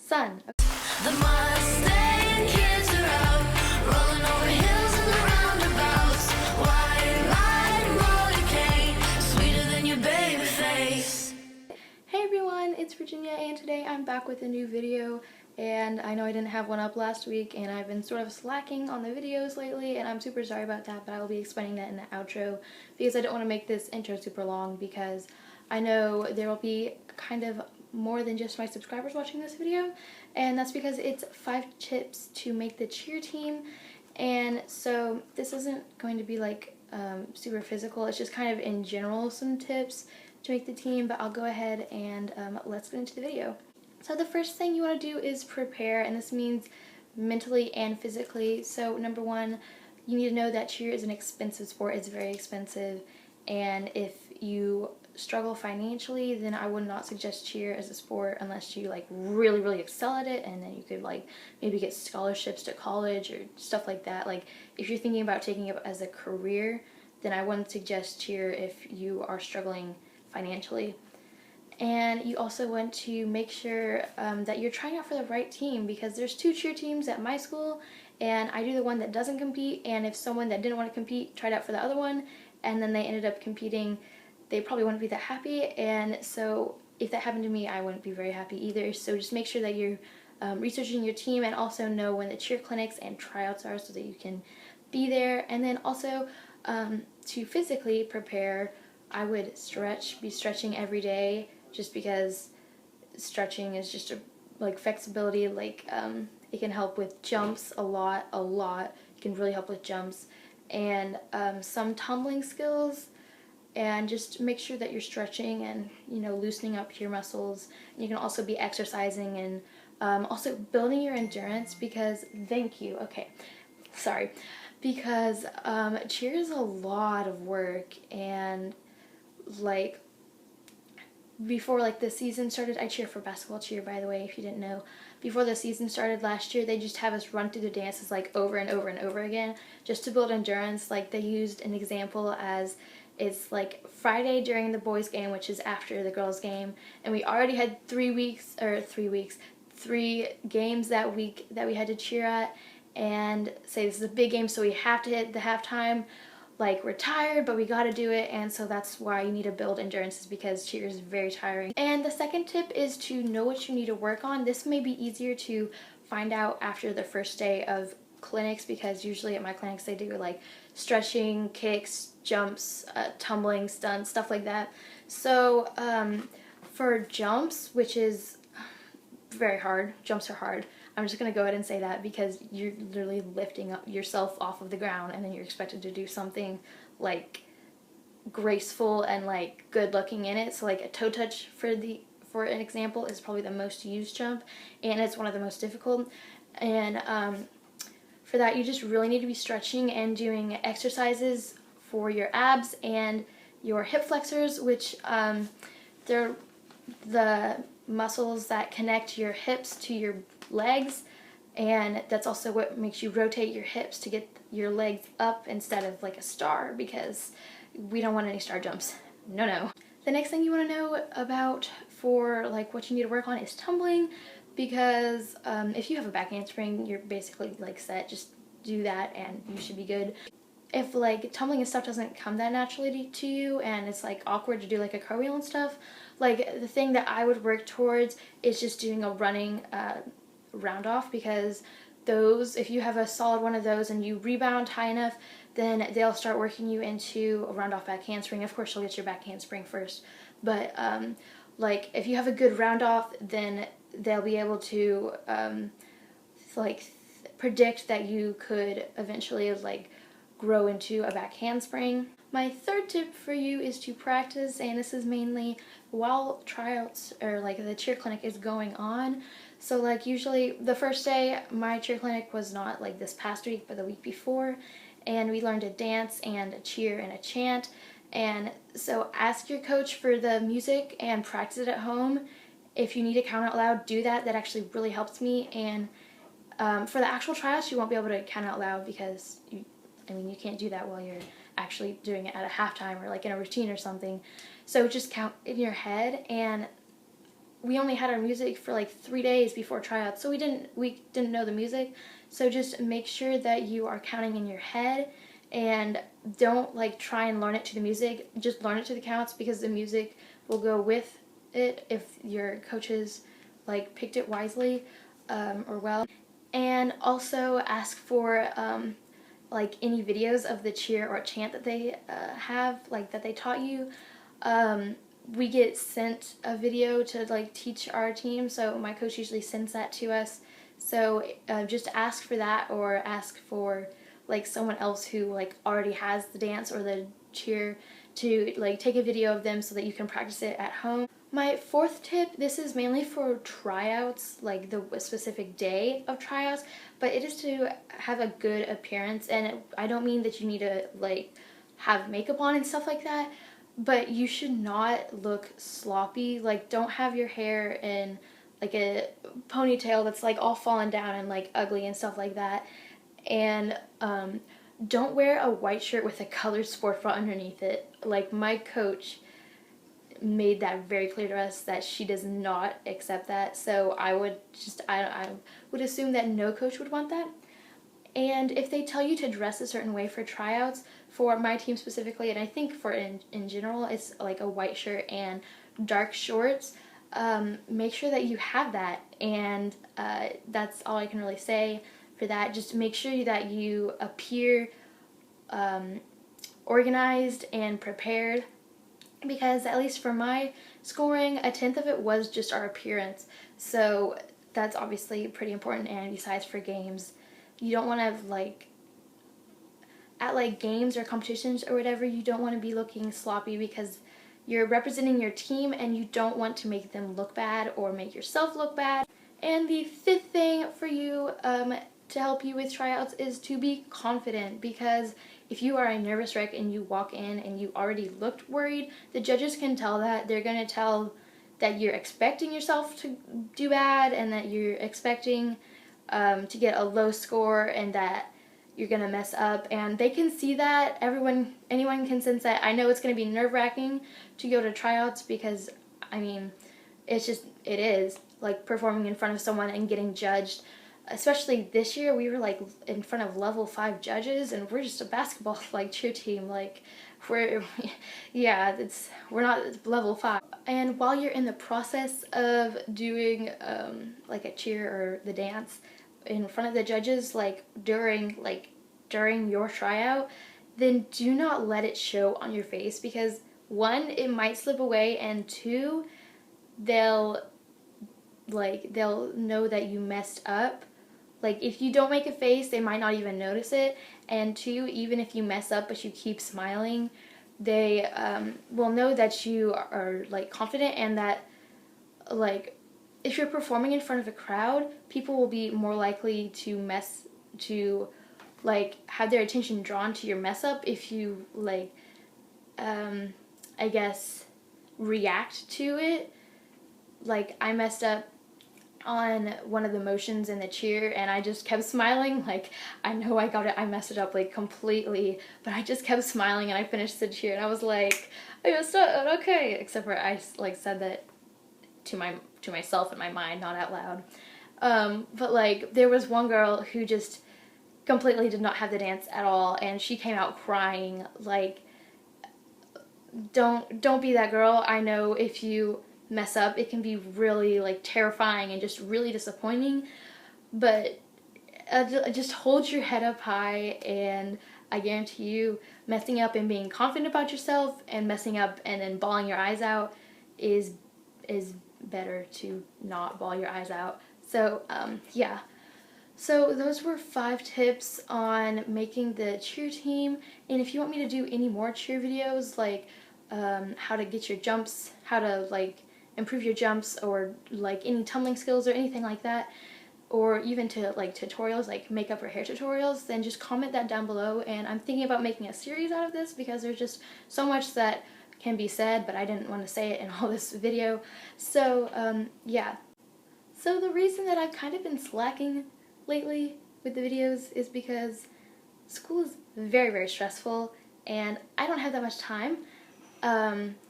Sun. The Mustang kids are out, rolling over hills and the roundabouts. White line motorcade, sweeter than your baby face. Hey everyone, it's Virginia, and today I'm back with a new video. And I know I didn't have one up last week, and I've been sort of slacking on the videos lately, and I'm super sorry about that, but I will be explaining that in the outro because I don't want to make this intro super long, because I know there will be kind of more than just my subscribers watching this video, and that's because it's 5 tips to make the cheer team. And so this isn't going to be like super physical, it's just kind of in general some tips to make the team, but I'll go ahead and let's get into the video. So the first thing you want to do is prepare, and this means mentally and physically. So number one, you need to know that cheer is an expensive sport. It's very expensive, and if you struggle financially, then I would not suggest cheer as a sport unless you like really excel at it, and then you could like maybe get scholarships to college or stuff like that. Like if you're thinking about taking it as a career, then I wouldn't suggest cheer if you are struggling financially. And you also want to make sure that you're trying out for the right team, because there's 2 cheer teams at my school, and I do the one that doesn't compete, and if someone that didn't want to compete tried out for the other one and then they ended up competing, they probably wouldn't be that happy. And so if that happened to me, I wouldn't be very happy either. So just make sure that you're researching your team, and also know when the cheer clinics and tryouts are so that you can be there. And then also to physically prepare, I would be stretching every day, just because stretching is just like flexibility. Like it can help with jumps a lot. It can really help with jumps, and some tumbling skills. And just make sure that you're stretching and, you know, loosening up your muscles. And you can also be exercising and also building your endurance, because because cheer is a lot of work. And like before like the season started, I cheer for basketball cheer, by the way, if you didn't know. Before the season started last year, they just have us run through the dances like over and over again just to build endurance. Like they used an example as it's like Friday during the boys game, which is after the girls game, and we already had 3 games that week that we had to cheer at, and say this is a big game, so we have to hit the halftime. Like we're tired, but we gotta do it, and so that's why you need to build endurance, is because cheer is very tiring. And the second tip is to know what you need to work on. This may be easier to find out after the first day of clinics, because usually at my clinics they do like stretching, kicks, jumps, tumbling, stunts, stuff like that. So for jumps, which is very hard, jumps are hard. I'm just going to go ahead and say that, because you're literally lifting up yourself off of the ground, and then you're expected to do something like graceful and like good looking in it. So like a toe touch, for an example, is probably the most used jump, and it's one of the most difficult. And for that, you just really need to be stretching and doing exercises for your abs and your hip flexors, which they're the muscles that connect your hips to your legs, and that's also what makes you rotate your hips to get your legs up instead of like a star, because we don't want any star jumps. No. The next thing you want to know about for like what you need to work on is tumbling, because if you have a back handspring, you're basically like set. Just do that and you should be good. If like tumbling and stuff doesn't come that naturally to you, and it's like awkward to do like a cartwheel and stuff, like the thing that I would work towards is just doing a running round off, because those, if you have a solid one of those and you rebound high enough, then they'll start working you into a round off back handspring. Of course you'll get your back handspring first, but like if you have a good round off, then they'll be able to predict that you could eventually like grow into a back handspring. My third tip for you is to practice, and this is mainly while tryouts or like the cheer clinic is going on. So like usually the first day, my cheer clinic was not like this past week, but the week before, and we learned a dance and a cheer and a chant. And so ask your coach for the music and practice it at home. If you need to count out loud, do that. That actually really helps me. And for the actual tryouts, you won't be able to count out loud, because you can't do that while you're actually doing it at a halftime or like in a routine or something. So just count in your head, and we only had our music for like 3 days before tryouts, so we didn't know the music. So just make sure that you are counting in your head, and don't like try and learn it to the music. Just learn it to the counts, because the music will go with it if your coaches like picked it wisely or well. And also ask for like any videos of the cheer or chant that they have, like that they taught you. We get sent a video to like teach our team, so my coach usually sends that to us. So just ask for that, or ask for like someone else who like already has the dance or the cheer to like take a video of them so that you can practice it at home. My fourth tip, this is mainly for tryouts, like the specific day of tryouts, but it is to have a good appearance. And I don't mean that you need to like have makeup on and stuff like that, but you should not look sloppy. Like, don't have your hair in like a ponytail that's like all fallen down and like ugly and stuff like that. And don't wear a white shirt with a colored sport bra underneath it. Like, my coach made that very clear to us that she does not accept that. So I would assume that no coach would want that. And if they tell you to dress a certain way for tryouts, for my team specifically, and I think for in general, it's like a white shirt and dark shorts, make sure that you have that. And that's all I can really say for that. Just make sure that you appear organized and prepared, because at least for my scoring, 1/10 of it was just our appearance. So that's obviously pretty important. And besides, for games, you don't want to like, at like games or competitions or whatever, you don't want to be looking sloppy, because you're representing your team and you don't want to make them look bad or make yourself look bad. And the fifth thing for you to help you with tryouts is to be confident, because if you are a nervous wreck and you walk in and you already looked worried, the judges can tell that. They're going to tell that you're expecting yourself to do bad, and that you're expecting to get a low score, and that you're going to mess up. And they can see that. Anyone can sense that. I know it's going to be nerve-wracking to go to tryouts, because, I mean, it is like performing in front of someone and getting judged. Especially this year, we were like in front of level 5 judges, and we're just a basketball like cheer team. Like, we're not level 5. And while you're in the process of doing like a cheer or the dance in front of the judges, like during your tryout, then do not let it show on your face, because 1, it might slip away, and 2, they'll know that you messed up. Like, if you don't make a face, they might not even notice it. And 2, even if you mess up but you keep smiling, they will know that you are like confident, and that like if you're performing in front of a crowd, people will be more likely to like have their attention drawn to your mess up if you like I guess react to it. Like, I messed up on one of the motions in the cheer, and I just kept smiling. Like, I know I got it, I messed it up like completely, but I just kept smiling, and I finished the cheer, and I was like, I messed up, okay. Except for I like said that to myself in my mind, not out loud. But like, there was one girl who just completely did not have the dance at all, and she came out crying. Like, don't be that girl. I know if you mess up, it can be really like terrifying and just really disappointing, but just hold your head up high, and I guarantee you, messing up and being confident about yourself and messing up and then bawling your eyes out is better to not bawl your eyes out. So yeah, so those were 5 tips on making the cheer team. And if you want me to do any more cheer videos, like how to get your jumps, how to like improve your jumps, or like any tumbling skills or anything like that, or even to like tutorials, like makeup or hair tutorials, then just comment that down below. And I'm thinking about making a series out of this, because there's just so much that can be said, but I didn't want to say it in all this video. So yeah. So the reason that I've kind of been slacking lately with the videos is because school is very, very stressful, and I don't have that much time.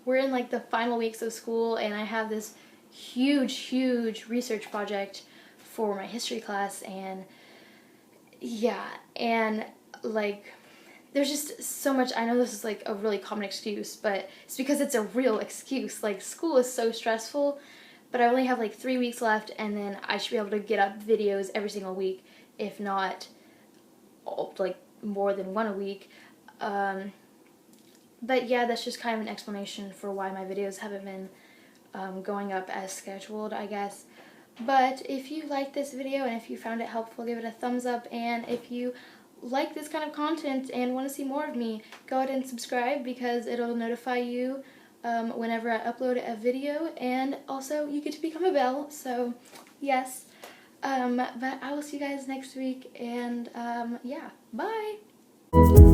We're in like the final weeks of school, and I have this huge research project for my history class, and yeah, and like there's just so much. I know this is like a really common excuse, but it's because it's a real excuse. Like, school is so stressful, but I only have like 3 weeks left, and then I should be able to get up videos every single week, if not like more than one a week. But yeah, that's just kind of an explanation for why my videos haven't been going up as scheduled, I guess. But if you liked this video and if you found it helpful, give it a thumbs up, and if you like this kind of content and want to see more of me, go ahead and subscribe, because it'll notify you whenever I upload a video, and also you get to become a bell, so yes. But I will see you guys next week, and yeah, bye!